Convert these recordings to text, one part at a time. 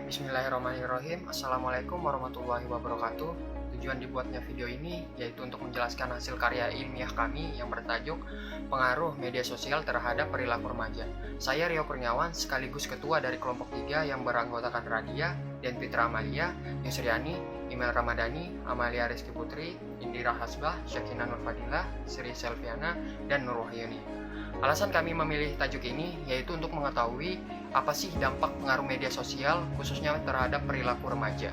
Bismillahirrahmanirrahim. Assalamualaikum warahmatullahi wabarakatuh. Tujuan dibuatnya video ini yaitu untuk menjelaskan hasil karya ilmiah kami yang bertajuk Pengaruh Media Sosial Terhadap Perilaku Remaja. Saya Rio Kurniawan, sekaligus ketua dari kelompok 3 yang beranggotakan Radia, Den Fitra Amalia, Yusriani, Imel Ramadhani, Amalia Rizky Putri, Indira Hasbah, Syakina Nurfadilah, Sri Selviana, dan Nur Wahyuni. Alasan kami memilih tajuk ini yaitu untuk mengetahui apa sih dampak pengaruh media sosial khususnya terhadap perilaku remaja.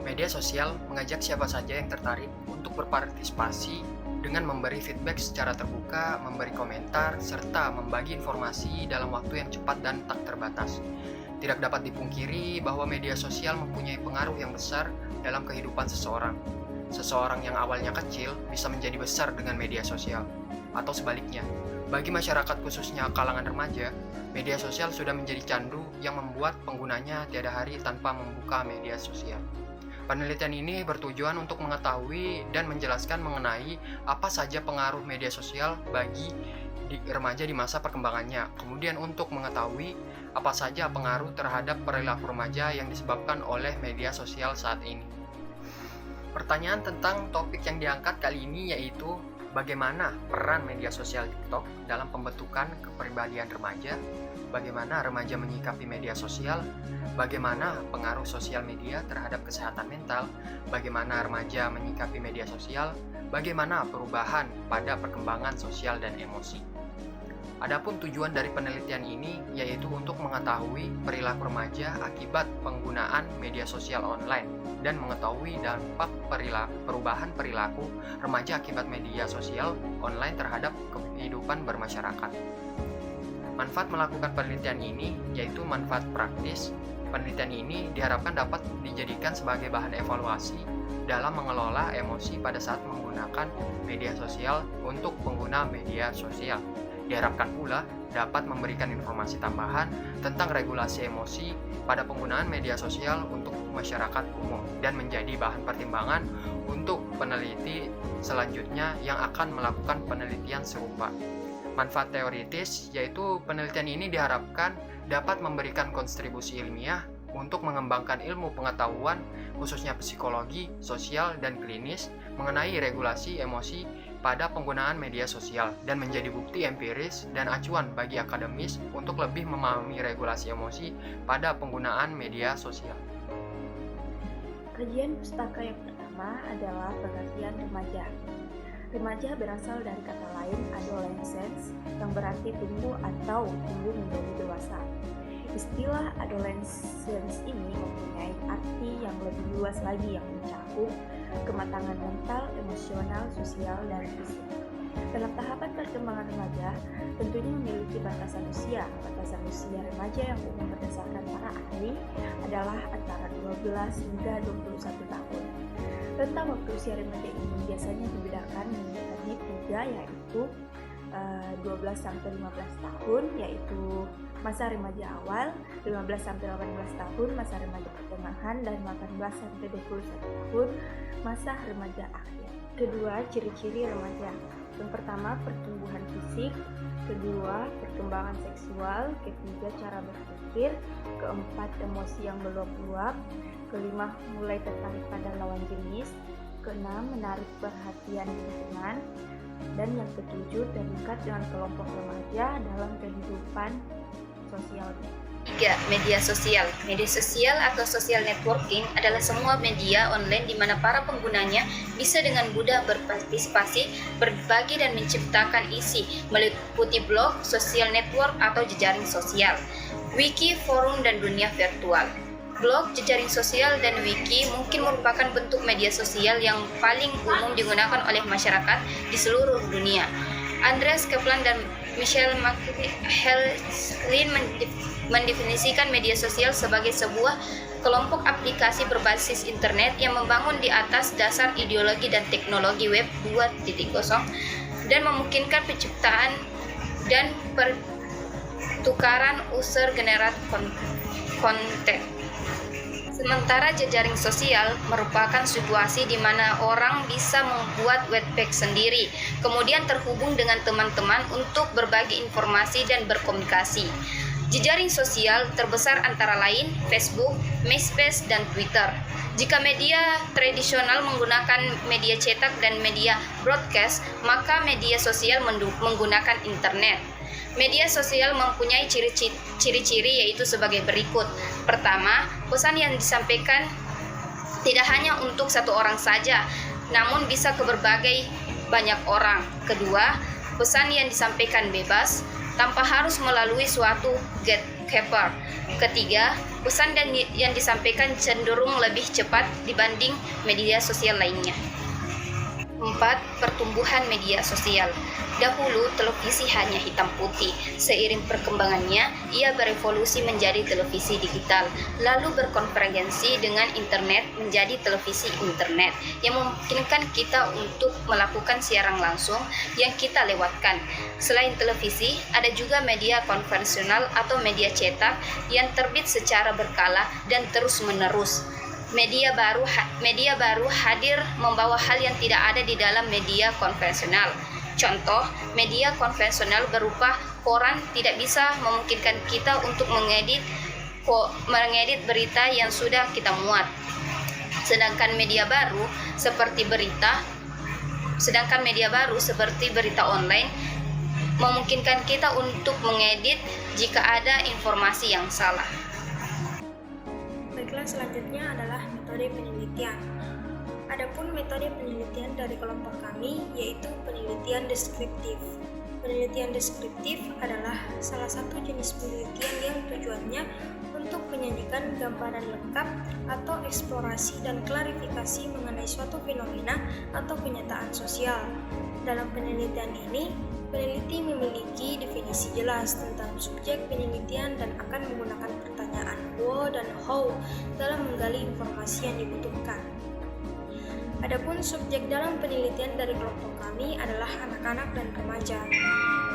Media sosial mengajak siapa saja yang tertarik untuk berpartisipasi dengan memberi feedback secara terbuka, memberi komentar, serta membagi informasi dalam waktu yang cepat dan tak terbatas. Tidak dapat dipungkiri bahwa media sosial mempunyai pengaruh yang besar dalam kehidupan seseorang. Seseorang yang awalnya kecil bisa menjadi besar dengan media sosial, atau sebaliknya. Bagi masyarakat khususnya kalangan remaja, media sosial sudah menjadi candu yang membuat penggunanya tiada hari tanpa membuka media sosial. Penelitian ini bertujuan untuk mengetahui dan menjelaskan mengenai apa saja pengaruh media sosial bagi remaja di masa perkembangannya. Kemudian untuk mengetahui apa saja pengaruh terhadap perilaku remaja yang disebabkan oleh media sosial saat ini. Pertanyaan tentang topik yang diangkat kali ini yaitu bagaimana peran media sosial TikTok dalam pembentukan kepribadian remaja, bagaimana remaja menyikapi media sosial, bagaimana pengaruh sosial media terhadap kesehatan mental, bagaimana remaja menyikapi media sosial, bagaimana perubahan pada perkembangan sosial dan emosi. Adapun tujuan dari penelitian ini yaitu untuk mengetahui perilaku remaja akibat penggunaan media sosial online dan mengetahui dampak perubahan perilaku remaja akibat media sosial online terhadap kehidupan bermasyarakat. Manfaat melakukan penelitian ini yaitu manfaat praktis. Penelitian ini diharapkan dapat dijadikan sebagai bahan evaluasi dalam mengelola emosi pada saat menggunakan media sosial untuk pengguna media sosial. Diharapkan pula dapat memberikan informasi tambahan tentang regulasi emosi pada penggunaan media sosial untuk masyarakat umum dan menjadi bahan pertimbangan untuk peneliti selanjutnya yang akan melakukan penelitian serupa. Manfaat teoritis yaitu penelitian ini diharapkan dapat memberikan kontribusi ilmiah untuk mengembangkan ilmu pengetahuan khususnya psikologi, sosial, dan klinis mengenai regulasi emosi pada penggunaan media sosial dan menjadi bukti empiris dan acuan bagi akademis untuk lebih memahami regulasi emosi pada penggunaan media sosial. Kajian pustaka yang pertama adalah pengertian remaja. Remaja berasal dari kata lain adolescence yang berarti tumbuh atau tumbuh menjadi dewasa. Istilah adolescence ini mempunyai arti yang lebih luas lagi yang mencakup kematangan mental, emosional, sosial, dan fisik. Dalam tahapan perkembangan remaja, tentunya memiliki batasan usia. Batasan usia remaja yang umum berdasarkan para ahli adalah antara 12 hingga 21 tahun. Rentang waktu usia remaja ini biasanya dibedakan menjadi 3 yaitu 12 sampai 15 tahun yaitu masa remaja awal, 15 sampai 18 tahun masa remaja pertengahan, dan 18 sampai 21 tahun masa remaja akhir. Kedua, ciri-ciri remaja. Yang pertama, pertumbuhan fisik. Kedua, perkembangan seksual. Ketiga, cara berpikir. Keempat, emosi yang belum luap. Kelima, mulai tertarik pada lawan jenis. Keenam, menarik perhatian lingkungan. Dan yang ketujuh, terikat dengan kelompok remaja dalam kehidupan sosialnya. 3. Media sosial. Media sosial atau social networking adalah semua media online di mana para penggunanya bisa dengan mudah berpartisipasi, berbagi, dan menciptakan isi, meliputi blog, social network, atau jejaring sosial, wiki, forum, dan dunia virtual. Blog, jejaring sosial, dan wiki mungkin merupakan bentuk media sosial yang paling umum digunakan oleh masyarakat di seluruh dunia. Andreas Kaplan dan Michelle McLaughlin mendefinisikan media sosial sebagai sebuah kelompok aplikasi berbasis internet yang membangun di atas dasar ideologi dan teknologi web 2.0 dan memungkinkan penciptaan dan pertukaran user generate konten. Sementara jejaring sosial merupakan situasi di mana orang bisa membuat webpage sendiri, kemudian terhubung dengan teman-teman untuk berbagi informasi dan berkomunikasi. Jejaring sosial terbesar antara lain Facebook, MySpace, dan Twitter. Jika media tradisional menggunakan media cetak dan media broadcast, maka media sosial menggunakan internet. Media sosial mempunyai ciri-ciri yaitu sebagai berikut. Pertama, pesan yang disampaikan tidak hanya untuk satu orang saja, namun bisa ke berbagai banyak orang. Kedua, pesan yang disampaikan bebas, tanpa harus melalui suatu gatekeeper. Ketiga, pesan yang disampaikan cenderung lebih cepat dibanding media sosial lainnya. 4. Pertumbuhan media sosial. Dahulu televisi hanya hitam putih. Seiring perkembangannya, ia berevolusi menjadi televisi digital, lalu berkonvergensi dengan internet menjadi televisi internet yang memungkinkan kita untuk melakukan siaran langsung yang kita lewatkan. Selain televisi, ada juga media konvensional atau media cetak yang terbit secara berkala dan terus-menerus. Media baru hadir membawa hal yang tidak ada di dalam media konvensional. Contoh, media konvensional berupa koran tidak bisa memungkinkan kita untuk mengedit berita yang sudah kita muat. Sedangkan media baru seperti berita online memungkinkan kita untuk mengedit jika ada informasi yang salah. Baiklah, selanjutnya adalah metode penelitian. Adapun metode penelitian dari kelompok kami yaitu penelitian deskriptif. Penelitian deskriptif adalah salah satu jenis penelitian yang tujuannya untuk menyajikan gambaran lengkap atau eksplorasi dan klarifikasi mengenai suatu fenomena atau kenyataan sosial. Dalam penelitian ini, peneliti memiliki definisi jelas tentang subjek penelitian dan akan menggunakan pertanyaan what dan how dalam menggali informasi yang dibutuhkan. Adapun subjek dalam penelitian dari kelompok kami adalah anak-anak dan remaja.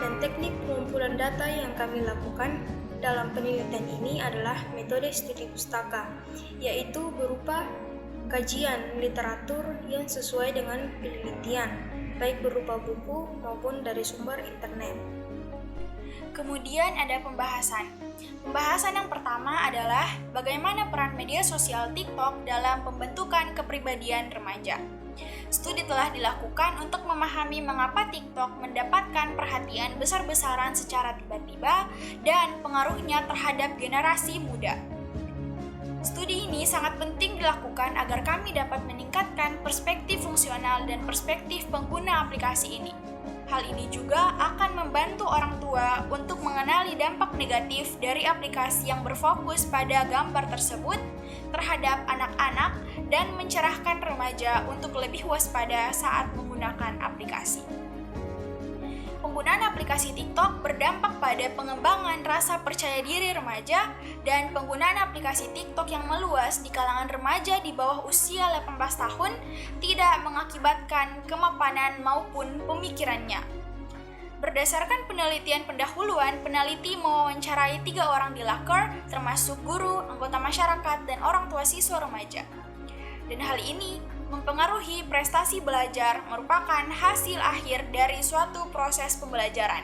Dan teknik pengumpulan data yang kami lakukan dalam penelitian ini adalah metode studi pustaka, yaitu berupa kajian literatur yang sesuai dengan penelitian, baik berupa buku maupun dari sumber internet. Kemudian ada pembahasan. Pembahasan yang pertama adalah bagaimana peran media sosial TikTok dalam pembentukan kepribadian remaja. Studi telah dilakukan untuk memahami mengapa TikTok mendapatkan perhatian besar-besaran secara tiba-tiba dan pengaruhnya terhadap generasi muda. Studi ini sangat penting dilakukan agar kami dapat meningkatkan perspektif fungsional dan perspektif pengguna aplikasi ini. Hal ini juga akan membantu orang tua untuk mengenali dampak negatif dari aplikasi yang berfokus pada gambar tersebut terhadap anak-anak dan mencerahkan remaja untuk lebih waspada saat menggunakan aplikasi. Penggunaan aplikasi TikTok berdampak pada pengembangan rasa percaya diri remaja dan penggunaan aplikasi TikTok yang meluas di kalangan remaja di bawah usia 18 tahun tidak mengakibatkan kemapanan maupun pemikirannya. Berdasarkan penelitian pendahuluan, peneliti mewawancarai 3 orang di Laker, termasuk guru, anggota masyarakat, dan orang tua siswa remaja. Dan hal ini mempengaruhi prestasi belajar merupakan hasil akhir dari suatu proses pembelajaran.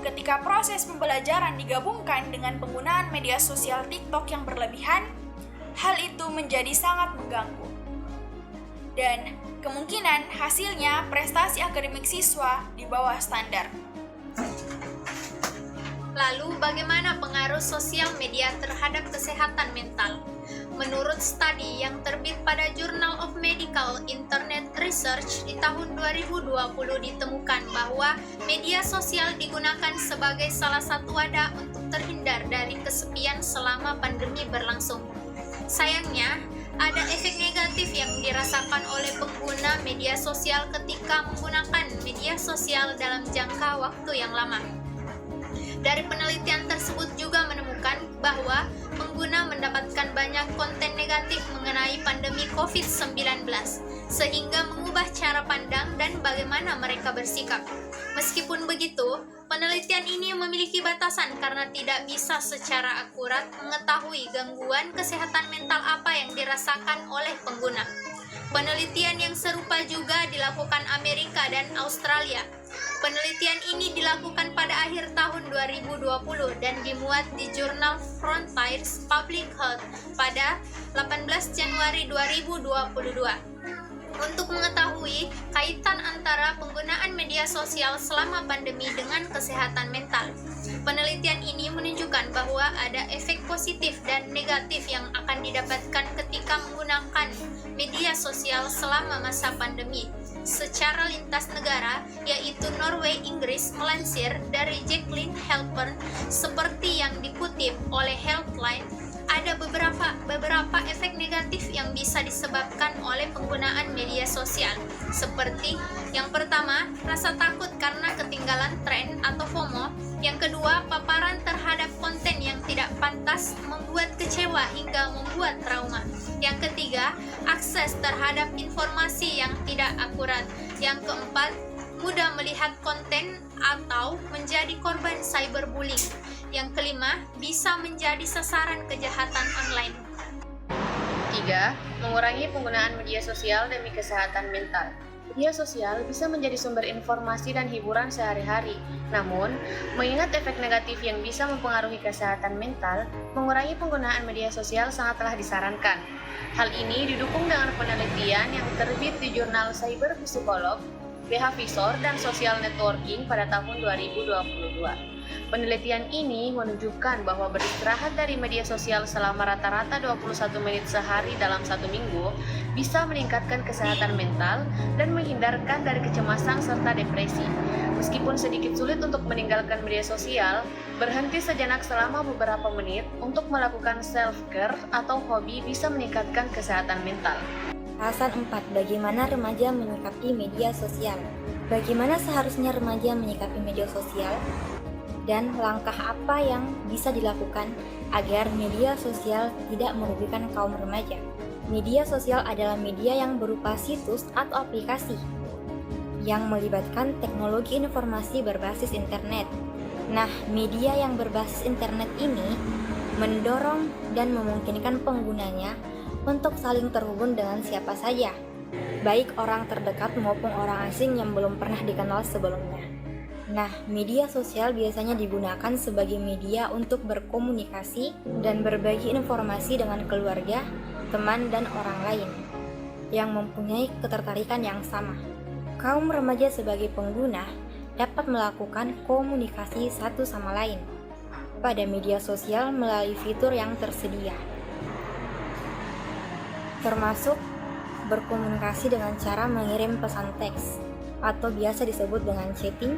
Ketika proses pembelajaran digabungkan dengan penggunaan media sosial TikTok yang berlebihan, hal itu menjadi sangat mengganggu. Dan kemungkinan hasilnya prestasi akademik siswa di bawah standar. Lalu, bagaimana pengaruh sosial media terhadap kesehatan mental? Menurut studi yang terbit pada Journal of Medical Internet Research di tahun 2020 ditemukan bahwa media sosial digunakan sebagai salah satu wadah untuk terhindar dari kesepian selama pandemi berlangsung. Sayangnya, ada efek negatif yang dirasakan oleh pengguna media sosial ketika menggunakan media sosial dalam jangka waktu yang lama. Dari penelitian tersebut juga menemukan bahwa pengguna mendapatkan banyak konten negatif mengenai pandemi COVID-19, sehingga mengubah cara pandang dan bagaimana mereka bersikap. Meskipun begitu, penelitian ini memiliki batasan karena tidak bisa secara akurat mengetahui gangguan kesehatan mental apa yang dirasakan oleh pengguna. Penelitian yang serupa juga dilakukan Amerika dan Australia. Penelitian ini dilakukan pada akhir tahun 2020 dan dimuat di jurnal Frontiers Public Health pada 18 Januari 2022. Untuk mengetahui kaitan antara penggunaan media sosial selama pandemi dengan kesehatan mental, penelitian ini menunjukkan bahwa ada efek positif dan negatif yang akan didapatkan ketika menggunakan media sosial selama masa pandemi secara lintas negara, yaitu Norway, Inggris melansir dari Jacqueline Halpern seperti yang dikutip oleh Healthline. Ada beberapa efek negatif yang bisa disebabkan oleh penggunaan media sosial, seperti yang pertama, rasa takut karena ketinggalan tren atau FOMO. Yang kedua, paparan terhadap konten yang tidak pantas membuat kecewa hingga membuat trauma. Yang ketiga, akses terhadap informasi yang tidak akurat. Yang keempat, mudah melihat konten atau menjadi korban cyberbullying. Yang kelima, bisa menjadi sasaran kejahatan online. 3. Mengurangi penggunaan media sosial demi kesehatan mental. Media sosial bisa menjadi sumber informasi dan hiburan sehari-hari. Namun, mengingat efek negatif yang bisa mempengaruhi kesehatan mental, mengurangi penggunaan media sosial sangatlah disarankan. Hal ini didukung dengan penelitian yang terbit di jurnal Cyber Psikolog, Behavior dan Social Networking pada tahun 2022. Penelitian ini menunjukkan bahwa beristirahat dari media sosial selama rata-rata 21 menit sehari dalam 1 minggu bisa meningkatkan kesehatan mental dan menghindarkan dari kecemasan serta depresi. Meskipun sedikit sulit untuk meninggalkan media sosial, berhenti sejenak selama beberapa menit untuk melakukan self-care atau hobi bisa meningkatkan kesehatan mental. Bahasan 4. Bagaimana remaja menyikapi media sosial? Bagaimana seharusnya remaja menyikapi media sosial? Dan langkah apa yang bisa dilakukan agar media sosial tidak merugikan kaum remaja? Media sosial adalah media yang berupa situs atau aplikasi yang melibatkan teknologi informasi berbasis internet. Nah, media yang berbasis internet ini mendorong dan memungkinkan penggunanya untuk saling terhubung dengan siapa saja, baik orang terdekat maupun orang asing yang belum pernah dikenal sebelumnya. Nah, media sosial biasanya digunakan sebagai media untuk berkomunikasi dan berbagi informasi dengan keluarga, teman, dan orang lain yang mempunyai ketertarikan yang sama. Kaum remaja sebagai pengguna dapat melakukan komunikasi satu sama lain pada media sosial melalui fitur yang tersedia, termasuk berkomunikasi dengan cara mengirim pesan teks atau biasa disebut dengan chatting,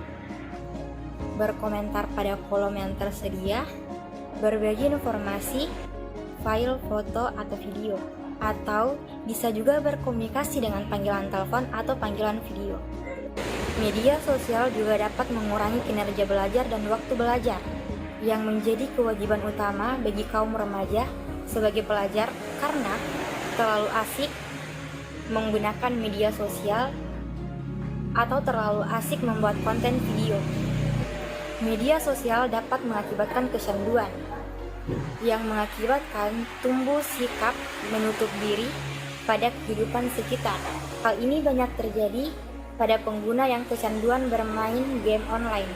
berkomentar pada kolom yang tersedia, berbagi informasi, file, foto, atau video, atau bisa juga berkomunikasi dengan panggilan telepon atau panggilan video. Media sosial juga dapat mengurangi kinerja belajar dan waktu belajar, yang menjadi kewajiban utama bagi kaum remaja sebagai pelajar karena terlalu asik menggunakan media sosial atau terlalu asik membuat konten video. Media sosial dapat mengakibatkan kecanduan yang mengakibatkan tumbuh sikap menutup diri pada kehidupan sekitar. Hal ini banyak terjadi pada pengguna yang kecanduan bermain game online.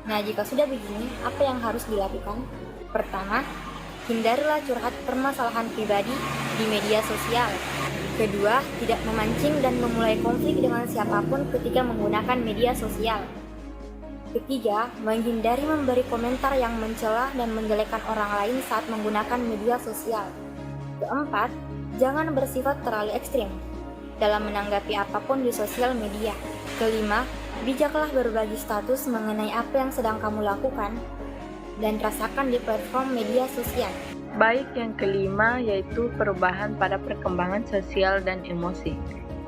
Nah, jika sudah begini, apa yang harus dilakukan? Pertama, hindarilah curhat permasalahan pribadi di media sosial. Kedua, tidak memancing dan memulai konflik dengan siapapun ketika menggunakan media sosial. Ketiga, menghindari memberi komentar yang mencela dan menjelekkan orang lain saat menggunakan media sosial. Keempat, jangan bersifat terlalu ekstrim dalam menanggapi apapun di sosial media. Kelima, bijaklah berbagi status mengenai apa yang sedang kamu lakukan dan rasakan di platform media sosial. Baik, yang kelima yaitu perubahan pada perkembangan sosial dan emosi.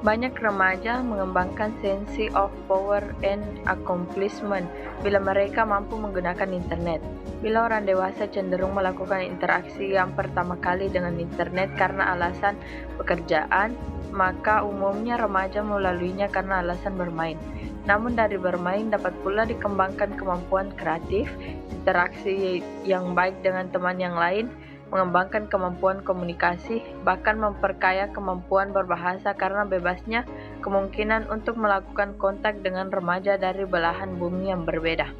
Banyak remaja mengembangkan sense of power and accomplishment bila mereka mampu menggunakan internet. Bila orang dewasa cenderung melakukan interaksi yang pertama kali dengan internet karena alasan pekerjaan, maka umumnya remaja melaluinya karena alasan bermain. Namun dari bermain dapat pula dikembangkan kemampuan kreatif, interaksi yang baik dengan teman yang lain, mengembangkan kemampuan komunikasi, bahkan memperkaya kemampuan berbahasa karena bebasnya kemungkinan untuk melakukan kontak dengan remaja dari belahan bumi yang berbeda.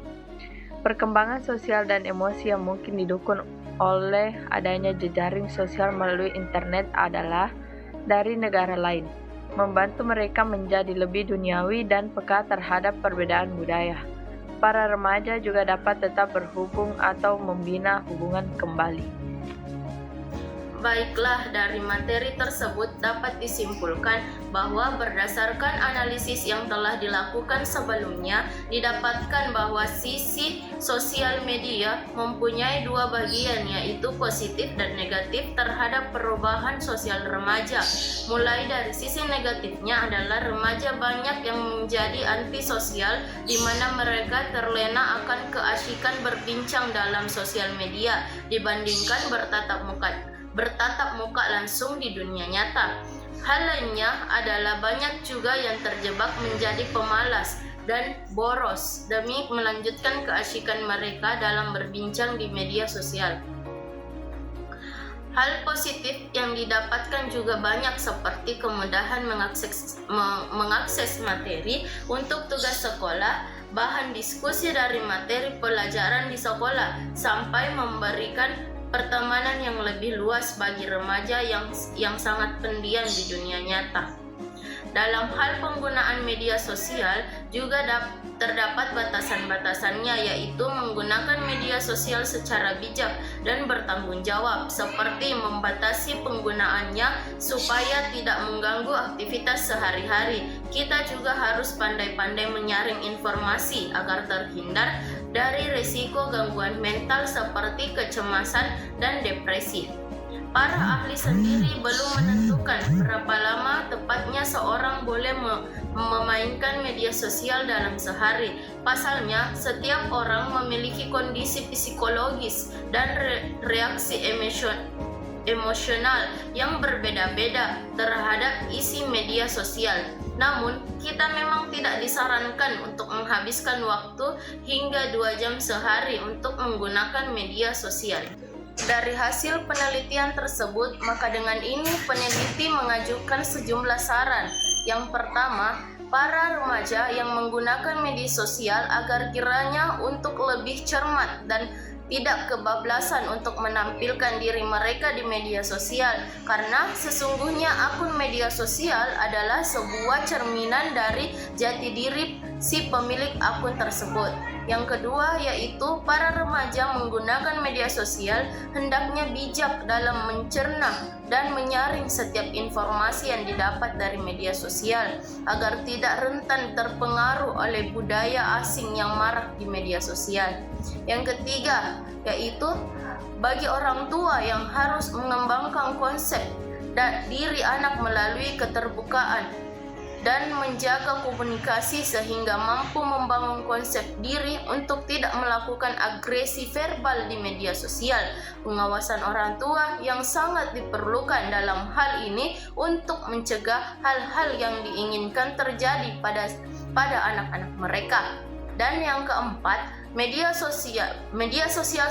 Perkembangan sosial dan emosi yang mungkin didukung oleh adanya jejaring sosial melalui internet adalah dari negara lain, membantu mereka menjadi lebih duniawi dan peka terhadap perbedaan budaya. Para remaja juga dapat tetap berhubung atau membina hubungan kembali. Baiklah, dari materi tersebut dapat disimpulkan bahwa berdasarkan analisis yang telah dilakukan sebelumnya, didapatkan bahwa sisi sosial media mempunyai dua bagian, yaitu positif dan negatif terhadap perubahan sosial remaja. Mulai dari sisi negatifnya adalah remaja banyak yang menjadi antisosial, di mana mereka terlena akan keasyikan berbincang dalam sosial media dibandingkan bertatap muka langsung di dunia nyata. Hal lainnya adalah banyak juga yang terjebak menjadi pemalas dan boros demi melanjutkan keasyikan mereka dalam berbincang di media sosial. Hal positif yang didapatkan juga banyak, seperti kemudahan mengakses materi untuk tugas sekolah, bahan diskusi dari materi pelajaran di sekolah, sampai memberikan pertemanan yang lebih luas bagi remaja yang sangat pendiam di dunia nyata. Dalam hal penggunaan media sosial juga terdapat batasan-batasannya, yaitu menggunakan media sosial secara bijak dan bertanggung jawab, seperti membatasi penggunaannya supaya tidak mengganggu aktivitas sehari-hari. Kita juga harus pandai-pandai menyaring informasi agar terhindar dari risiko gangguan mental seperti kecemasan dan depresi. Para ahli sendiri belum menentukan berapa lama tepatnya seorang boleh memainkan media sosial dalam sehari. Pasalnya, setiap orang memiliki kondisi psikologis dan reaksi emosional yang berbeda-beda terhadap isi media sosial. Namun, kita memang tidak disarankan untuk menghabiskan waktu hingga 2 jam sehari untuk menggunakan media sosial. Dari hasil penelitian tersebut, maka dengan ini peneliti mengajukan sejumlah saran. Yang pertama, para remaja yang menggunakan media sosial agar kiranya untuk lebih cermat dan tidak kebablasan untuk menampilkan diri mereka di media sosial, karena sesungguhnya akun media sosial adalah sebuah cerminan dari jati diri si pemilik akun tersebut. Yang kedua, yaitu para remaja menggunakan media sosial hendaknya bijak dalam mencerna dan menyaring setiap informasi yang didapat dari media sosial agar tidak rentan terpengaruh oleh budaya asing yang marak di media sosial. Yang ketiga, yaitu bagi orang tua yang harus mengembangkan konsep diri anak melalui keterbukaan dan menjaga komunikasi sehingga mampu membangun konsep diri untuk tidak melakukan agresi verbal di media sosial. Pengawasan orang tua yang sangat diperlukan dalam hal ini untuk mencegah hal-hal yang diinginkan terjadi pada anak-anak mereka. Dan yang keempat, media sosial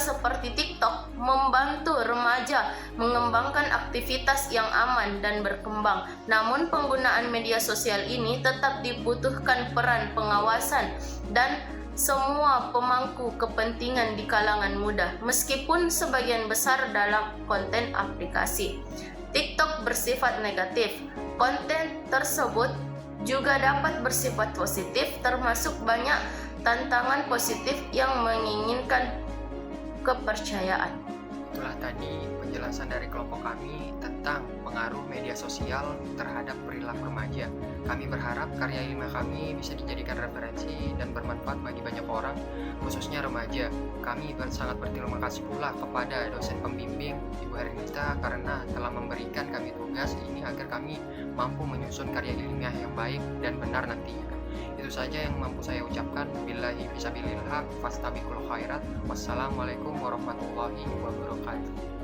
seperti TikTok membantu remaja mengembangkan aktivitas yang aman dan berkembang. Namun penggunaan media sosial ini tetap dibutuhkan peran pengawasan dan semua pemangku kepentingan di kalangan muda, meskipun sebagian besar dalam konten aplikasi. TikTok bersifat negatif. Konten tersebut juga dapat bersifat positif, termasuk banyak tantangan positif yang menginginkan kepercayaan. Itulah tadi penjelasan dari kelompok kami tentang pengaruh media sosial terhadap perilaku remaja. Kami berharap karya ilmiah kami bisa dijadikan referensi dan bermanfaat bagi banyak orang, khususnya remaja. Kami sangat berterima kasih pula kepada dosen pembimbing Ibu Hernita karena telah memberikan kami tugas ini agar kami mampu menyusun karya ilmiah yang baik dan benar nantinya. Itu saja yang mampu saya ucapkan. Billahi fisabilillah, fastabiqul khairat. Wassalamualaikum warahmatullahi wabarakatuh.